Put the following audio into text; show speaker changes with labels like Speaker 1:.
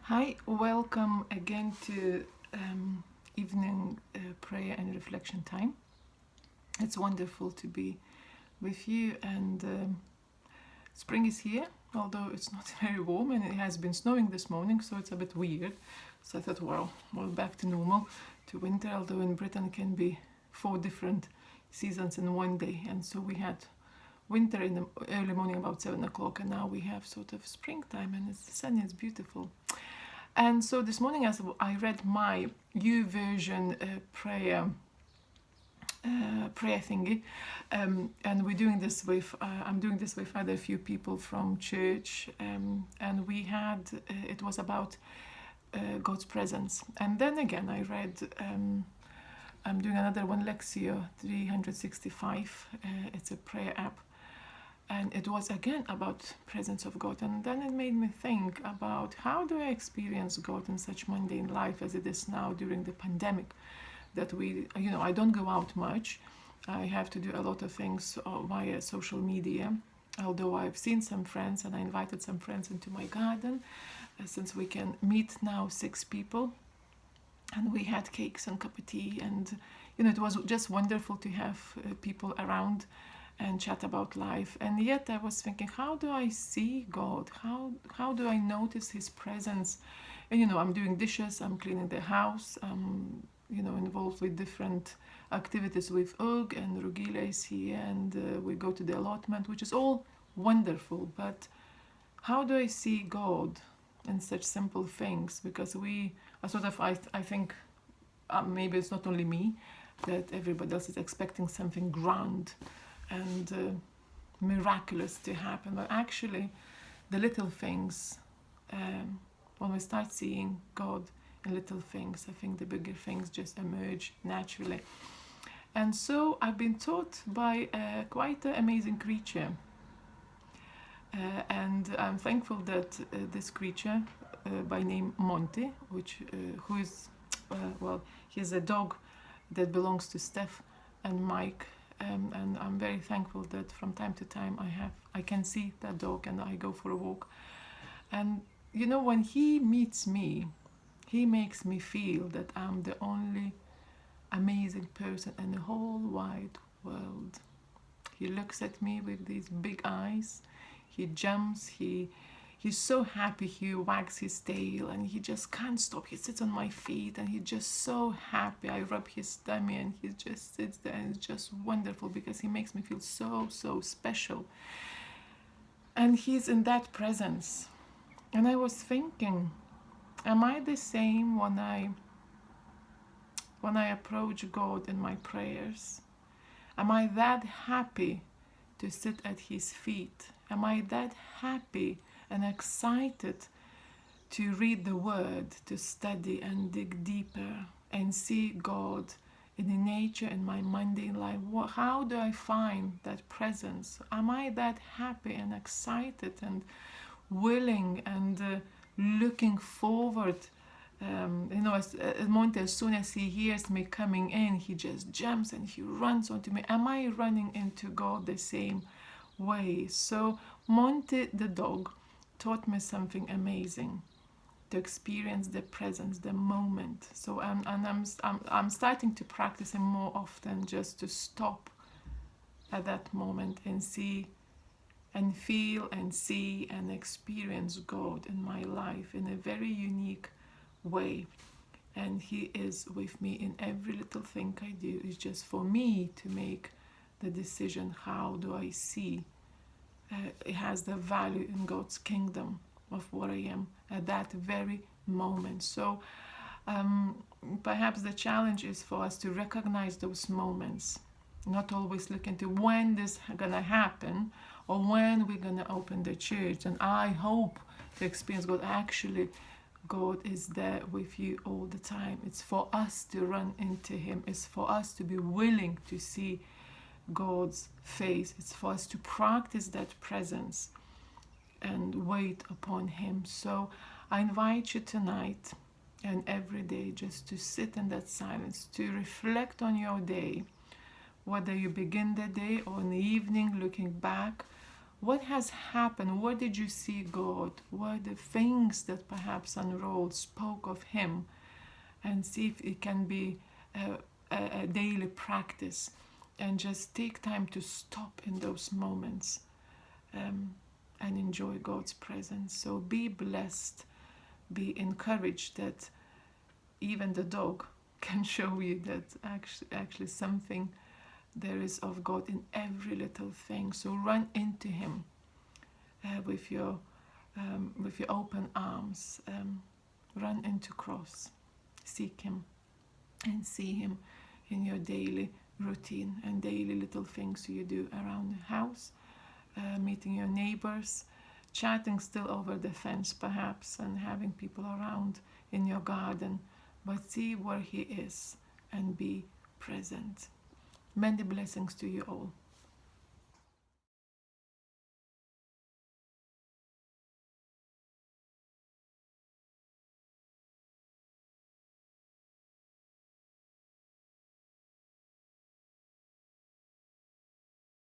Speaker 1: Hi, welcome again to evening prayer and reflection time. It's wonderful to be with you, and spring is here, although it's not very warm and it has been snowing this morning, so it's a bit weird. So I thought, well, we're back to normal, to winter, although in Britain it can be 4 different seasons in one day, and so we had winter in the early morning about 7 o'clock, and now we have sort of springtime and it's sunny, it's beautiful. And so this morning, as I read my YouVersion prayer thingy, and we're doing this with I'm doing this with other few people from church, and we had it was about God's presence. And then again, I read. I'm doing another one, Lexio 365. It's a prayer app, and it was again about presence of God. And then it made me think about how do I experience God in such mundane life as it is now during the pandemic, that I don't go out much. I have to do a lot of things via social media, although I've seen some friends and I invited some friends into my garden, since we can meet now 6 people, and we had cakes and cup of tea, and it was just wonderful to have people around and chat about life. And yet I was thinking, how do I see God? How do I notice His presence? And I'm doing dishes, I'm cleaning the house, I'm involved with different activities with Og, and Rugila is here, and we go to the allotment, which is all wonderful. But how do I see God in such simple things? Because I think maybe it's not only me, that everybody else is expecting something grand and miraculous to happen, but actually the little things, when we start seeing God in little things, I think the bigger things just emerge naturally. And so I've been taught by quite an amazing creature, and I'm thankful that this creature by name Monty, who is he's a dog that belongs to Steph and Mike. And I'm very thankful that from time to time I can see that dog and I go for a walk. And when he meets me, he makes me feel that I'm the only amazing person in the whole wide world. He looks at me with these big eyes, he jumps, he's so happy, he wags his tail and he just can't stop. He sits on my feet and he's just so happy. I rub his tummy and he just sits there, and it's just wonderful because he makes me feel so special. And he's in that presence. And I was thinking, am I the same when I approach God in my prayers? Am I that happy to sit at His feet? Am I that happy and excited to read the Word, to study and dig deeper and see God in the nature in my mundane life? How do I find that presence? Am I that happy and excited and willing and looking forward? As Monte, as soon as he hears me coming in, he just jumps and he runs onto me. Am I running into God the same way? So Monte the dog taught me something amazing, to experience the presence, the moment. So I'm starting to practice it more often, just to stop at that moment and see and feel and see and experience God in my life in a very unique way. And He is with me in every little thing I do. It's just for me to make the decision, how do I see it has the value in God's kingdom of what I am at that very moment. So perhaps the challenge is for us to recognize those moments, not always look into when this is gonna happen or when we're gonna open the church and I hope to experience God. Actually, God is there with you all the time. It's for us to run into Him. It's for us to be willing to see God's face. It's for us to practice that presence and wait upon Him. So I invite you tonight and every day just to sit in that silence, to reflect on your day, whether you begin the day or in the evening looking back, What has happened? Where did you see God? What are the things that perhaps unrolled, spoke of Him? And see if it can be a daily practice. And just take time to stop in those moments and enjoy God's presence. So be blessed, be encouraged that even the dog can show you that actually something there is of God in every little thing. So run into Him with your open arms. Run into cross, seek Him, and see Him in your daily routine and daily little things you do around the house, meeting your neighbors, chatting still over the fence perhaps, and having people around in your garden. But see where He is and be present. Many blessings to you all.